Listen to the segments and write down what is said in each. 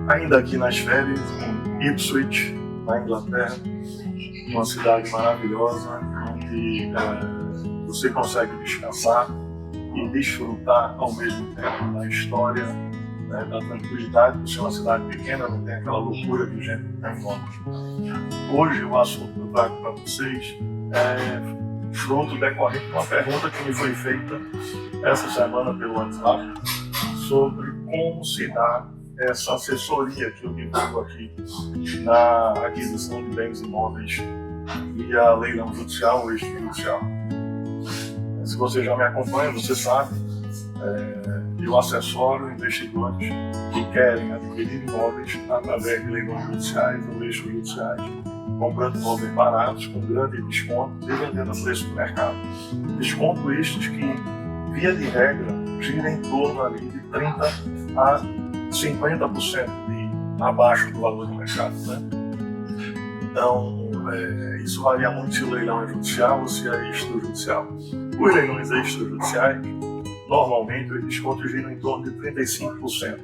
ainda aqui nas férias, em Ipswich, na Inglaterra, uma cidade maravilhosa, onde você consegue descansar e desfrutar ao mesmo tempo da história, né, da tranquilidade, por ser uma cidade pequena, não tem aquela loucura de gente que tem em Londres. Hoje o assunto que eu trago para vocês é fruto decorrente de uma pergunta que me foi feita essa semana pelo WhatsApp sobre como se dá essa assessoria que eu divulgo aqui na aquisição de bens imóveis via leilão judicial ou extrajudicial. Se você já me acompanha, você sabe, eu assessoro investidores que querem adquirir imóveis através de leilões judiciais ou extrajudiciais, comprando imóveis baratos, com grande desconto e vendendo a preço do mercado. Desconto estes que, via de regra, gira em torno ali de 30% a 50% abaixo do valor de mercado, né? Então, isso varia muito se o leilão é judicial ou se é extrajudicial. Os leilões extrajudiciais, normalmente, os descontos giram em torno de 35%.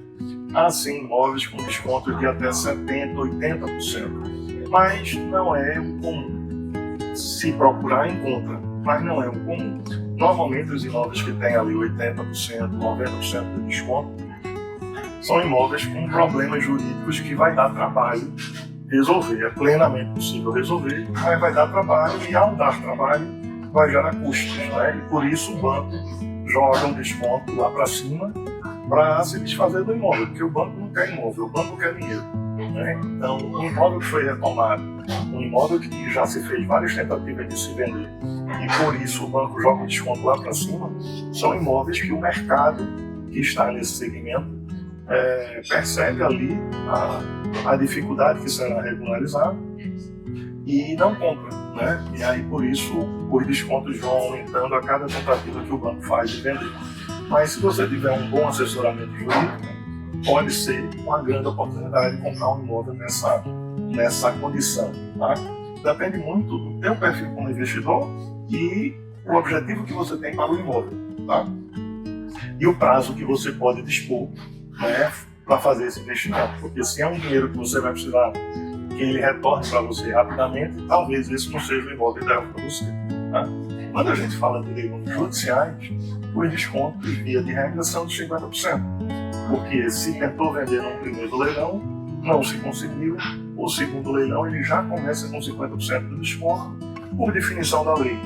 Há sim imóveis com descontos de até 70%, 80%. Mas não é o comum. Se procurar, encontra, mas não é o comum. Normalmente, os imóveis que têm ali 80%, 90% de desconto são imóveis com problemas jurídicos que vai dar trabalho resolver. É plenamente possível resolver, mas vai dar trabalho e, ao dar trabalho, vai gerar custos, né? E por isso o banco joga um desconto lá para cima para se desfazer do imóvel, porque o banco não quer imóvel, o banco quer dinheiro, né? Então, um imóvel que foi retomado, um imóvel que já se fez várias tentativas de se vender e por isso o banco joga um desconto lá para cima, são imóveis que o mercado que está nesse segmento percebe ali a dificuldade que será regularizar e não compra, né? E aí por isso os descontos vão aumentando a cada tentativa que o banco faz de vender. Mas se você tiver um bom assessoramento jurídico, pode ser uma grande oportunidade de comprar um imóvel nessa condição, tá? Depende muito do teu perfil como investidor e o objetivo que você tem para o imóvel, tá? E o prazo que você pode dispor, né, para fazer esse investimento, porque se é um dinheiro que você vai precisar que ele retorne para você rapidamente, talvez esse não seja o imóvel ideal para você, tá? Quando a gente fala de leilões judiciais, os descontos, via de regra, são de 50%, porque se tentou vender num primeiro leilão, não se conseguiu, o segundo leilão ele já começa com 50% de desconto, por definição da lei,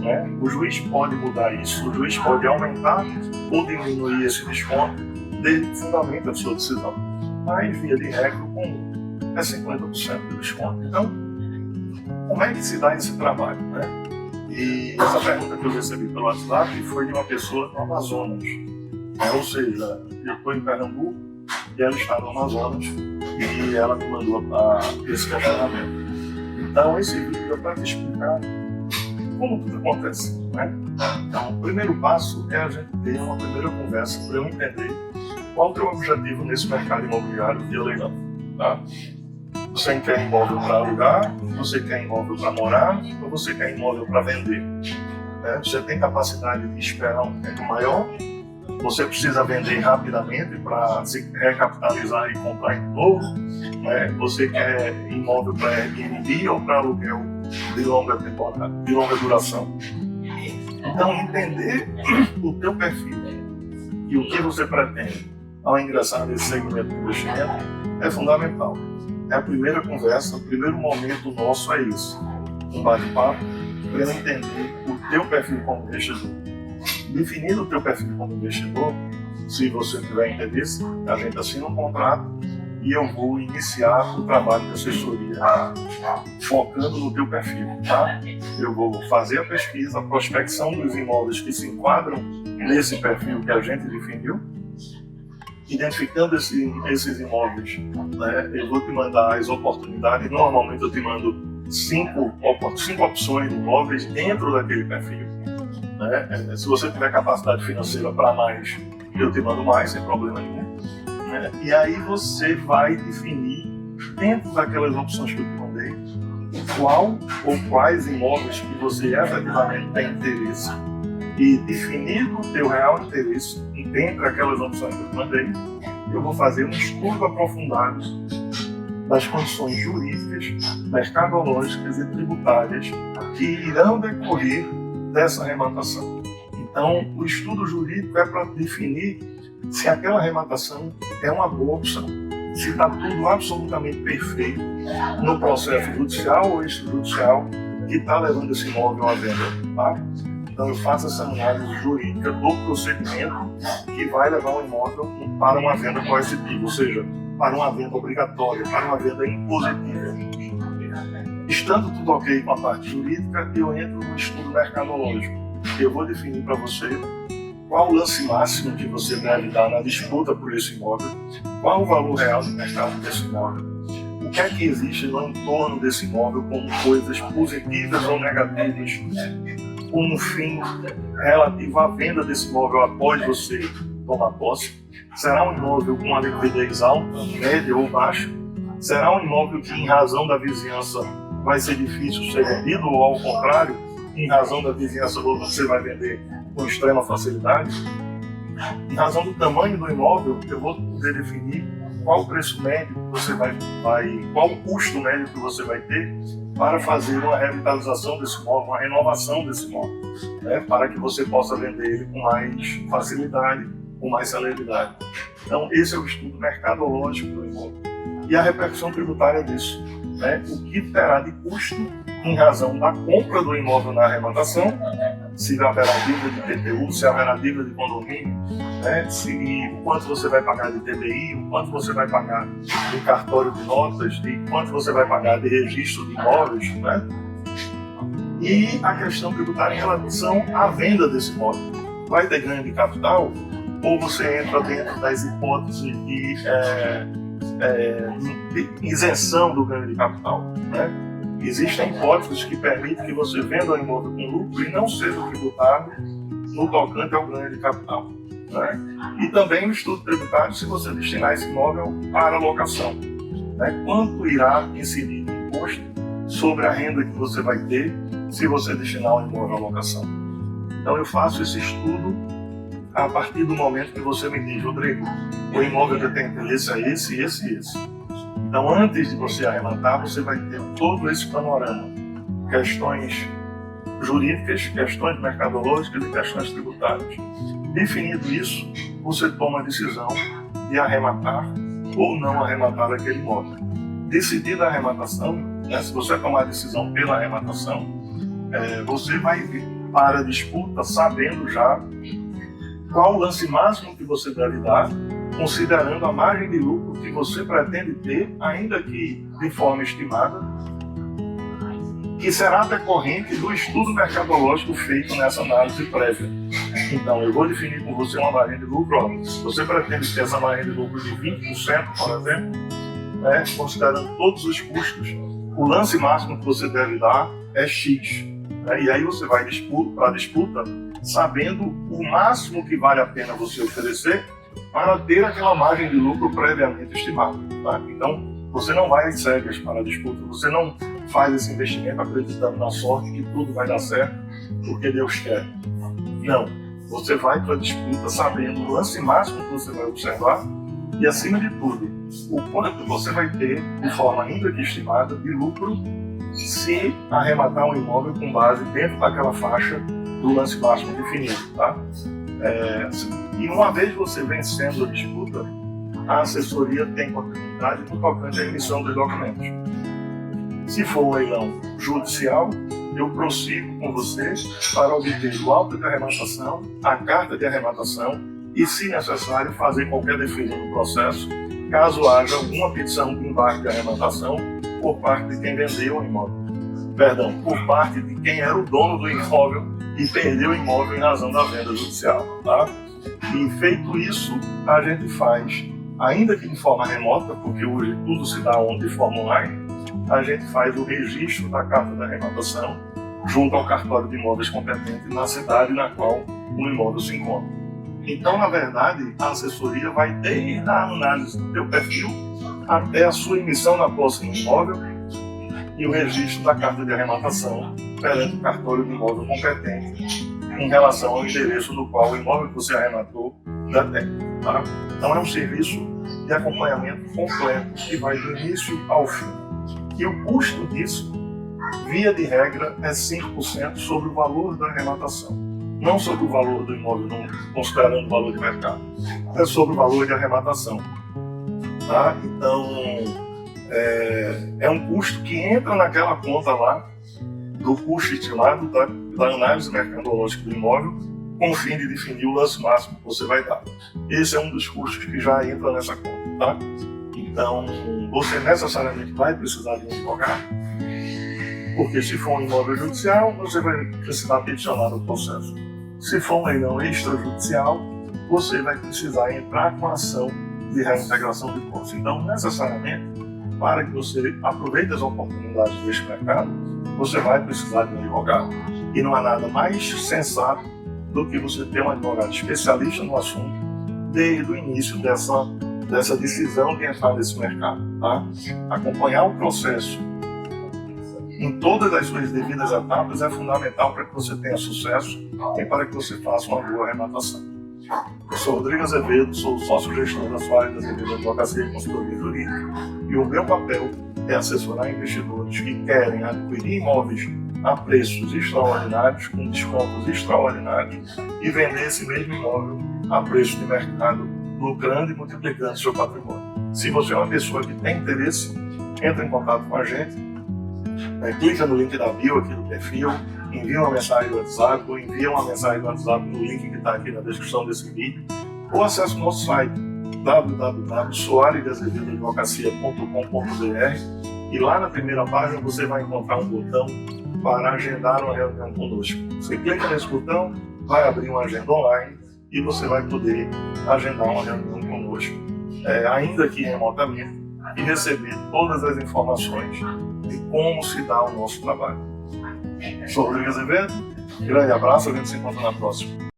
né? O juiz pode mudar isso, o juiz pode aumentar ou diminuir esse desconto, fundamenta a sua decisão, mas via de regra o comum é 50% de desconto. Então, como é que se dá esse trabalho, né? E essa pergunta que eu recebi pelo WhatsApp foi de uma pessoa do Amazonas, ou seja, eu estou em Pernambuco e ela está no Amazonas e ela me mandou esse questionamento. Então, esse vídeo é para te explicar como tudo acontece, né? Então, o primeiro passo é a gente ter uma primeira conversa para eu entender qual o teu objetivo nesse mercado imobiliário via leilão, tá? Você quer imóvel para alugar, você quer imóvel para morar ou você quer imóvel para vender, né? Você tem capacidade de esperar um tempo maior, você precisa vender rapidamente para se recapitalizar e comprar de novo, né? Você quer imóvel para Airbnb ou para aluguel de longa temporada, de longa duração. Então, entender o teu perfil e o que você pretende ao ingressar nesse segmento de investimento é fundamental. É a primeira conversa, o primeiro momento nosso é isso. Um bate-papo para eu entender o teu perfil como investidor. Definindo o teu perfil como investidor, se você tiver interesse, a gente assina um contrato e eu vou iniciar o trabalho de assessoria focando no teu perfil, tá? Eu vou fazer a pesquisa, a prospecção dos imóveis que se enquadram nesse perfil que a gente definiu. Identificando esses imóveis, né, eu vou te mandar as oportunidades. Normalmente eu te mando 5 opções de imóveis dentro daquele perfil, né? Se você tiver capacidade financeira para mais, eu te mando mais, sem problema nenhum, né? E aí você vai definir, dentro daquelas opções que eu te mandei, qual ou quais imóveis que você efetivamente tem interesse. E definido o teu real interesse dentre aquelas opções que eu te mandei, eu vou fazer um estudo aprofundado das condições jurídicas, mercadológicas e tributárias que irão decorrer dessa arrematação. Então, o estudo jurídico é para definir se aquela arrematação é uma boa opção, se está tudo absolutamente perfeito no processo judicial ou extrajudicial que está levando esse imóvel à venda. Tá? Então, eu faço essa análise jurídica do procedimento que vai levar o imóvel para uma venda coercitiva, ou seja, para uma venda obrigatória, para uma venda impositiva. Estando tudo ok com a parte jurídica, eu entro no estudo mercadológico. Eu vou definir para você qual o lance máximo que você deve dar na disputa por esse imóvel, qual o valor real de mercado desse imóvel, o que é que existe no entorno desse imóvel como coisas positivas ou negativas, como um fim relativo à venda desse imóvel após você tomar posse. Será um imóvel com uma liquidez alta, média ou baixa? Será um imóvel que, em razão da vizinhança, vai ser difícil ser vendido ou, ao contrário, em razão da vizinhança você vai vender com extrema facilidade? Em razão do tamanho do imóvel, eu vou poder definir qual o preço médio que você qual o custo médio que você vai ter para fazer uma revitalização desse imóvel, uma renovação desse imóvel, né, para que você possa vender ele com mais facilidade, com mais celeridade. Então, esse é o estudo mercadológico do imóvel. E a repercussão tributária disso, né, o que terá de custo em razão da compra do imóvel na arrematação, se haverá dívida de PTU, se haverá dívida de condomínio, né, o quanto você vai pagar de TBI, o quanto você vai pagar de cartório de notas, de quanto você vai pagar de registro de imóveis, né? E a questão tributária em relação à venda desse imóvel. Vai ter ganho de capital ou você entra dentro das hipóteses de isenção do ganho de capital, né? Existem hipóteses que permitem que você venda o imóvel com lucro e não seja tributado no tocante ao ganho de capital, né? E também o estudo tributário se você destinar esse imóvel para locação, né? Quanto irá incidir de imposto sobre a renda que você vai ter se você destinar o imóvel à locação. Então eu faço esse estudo a partir do momento que você me diz: Rodrigo, o imóvel que eu tenho interesse é esse, esse e esse. Então, antes de você arrematar, você vai ter todo esse panorama. Questões jurídicas, questões mercadológicas e questões tributárias. Definido isso, você toma a decisão de arrematar ou não arrematar aquele imóvel. Decidida a arrematação, né, se você tomar a decisão pela arrematação, você vai vir para a disputa sabendo já qual o lance máximo que você deve dar, considerando a margem de lucro que você pretende ter, ainda que de forma estimada, que será decorrente do estudo mercadológico feito nessa análise prévia. Então, eu vou definir com você uma margem de lucro. Ó, você pretende ter essa margem de lucro de 20%, por exemplo, né, considerando todos os custos, o lance máximo que você deve dar é X. Né, e aí você vai para a disputa sabendo o máximo que vale a pena você oferecer para ter aquela margem de lucro previamente estimada. Tá? Então, você não vai às cegas para a disputa, você não faz esse investimento acreditando na sorte que tudo vai dar certo porque Deus quer. Não, você vai para a disputa sabendo o lance máximo que você vai observar e, acima de tudo, o quanto você vai ter, de forma ainda que estimada, de lucro se arrematar um imóvel com base dentro daquela faixa do lance máximo definido. Tá? E uma vez você vencendo a disputa, a assessoria tem continuidade no tocante à emissão dos documentos. Se for um leilão judicial, eu prossigo com você para obter o auto de arrematação, a carta de arrematação e, se necessário, fazer qualquer defesa no processo, caso haja alguma petição de embarque de arrematação por parte de quem vendeu o imóvel. Perdão, por parte de quem era o dono do imóvel e perdeu o imóvel em razão da venda judicial. Tá? E feito isso, a gente faz, ainda que de forma remota, porque hoje tudo se dá de forma online, a gente faz o registro da carta de arrematação junto ao cartório de imóveis competente na cidade na qual o imóvel se encontra. Então, na verdade, a assessoria vai desde a análise do teu perfil até a sua emissão na posse do imóvel e o registro da carta de arrematação perante o cartório de imóvel competente em relação ao endereço no qual o imóvel que você arrematou já tem. Tá? Então é um serviço de acompanhamento completo, que vai do início ao fim. E o custo disso, via de regra, é 5% sobre o valor da arrematação. Não sobre o valor do imóvel, não considerando o valor de mercado, é sobre o valor de arrematação. Tá? Então, é um custo que entra naquela conta lá, do custo estimado da análise mercadológica do imóvel, com o fim de definir o lance máximo que você vai dar. Esse é um dos custos que já entra nessa conta. Tá? Então, você necessariamente vai precisar de um advogado, porque se for um imóvel judicial, você vai precisar peticionar no processo. Se for um leilão extrajudicial, você vai precisar entrar com a ação de reintegração de posse. Então, necessariamente, para que você aproveite as oportunidades deste mercado, você vai precisar de um advogado. E não há nada mais sensato do que você ter um advogado especialista no assunto desde o início dessa decisão de entrar nesse mercado. Tá? Acompanhar o processo em todas as suas devidas etapas é fundamental para que você tenha sucesso e para que você faça uma boa arrematação. Eu sou Rodrigo Azevedo, sou sócio-gestor da Soares Azevedo Advocacia e Consultoria Jurídica, e o meu papel é assessorar investidores que querem adquirir imóveis a preços extraordinários, com descontos extraordinários, e vender esse mesmo imóvel a preço de mercado, lucrando e multiplicando seu patrimônio. Se você é uma pessoa que tem interesse, entre em contato com a gente, clica no link da bio aqui do perfil, envia uma mensagem no WhatsApp, ou envia uma mensagem no WhatsApp no link que está aqui na descrição desse vídeo, ou acesse o nosso site www.soaresazevedoadvocacia.com.br, e lá na primeira página você vai encontrar um botão para agendar uma reunião conosco. Você clica nesse botão, vai abrir uma agenda online e você vai poder agendar uma reunião conosco, ainda que remotamente, e receber todas as informações de como se dá o nosso trabalho. Sou Rodrigo Azevedo, grande abraço, a gente se encontra na próxima.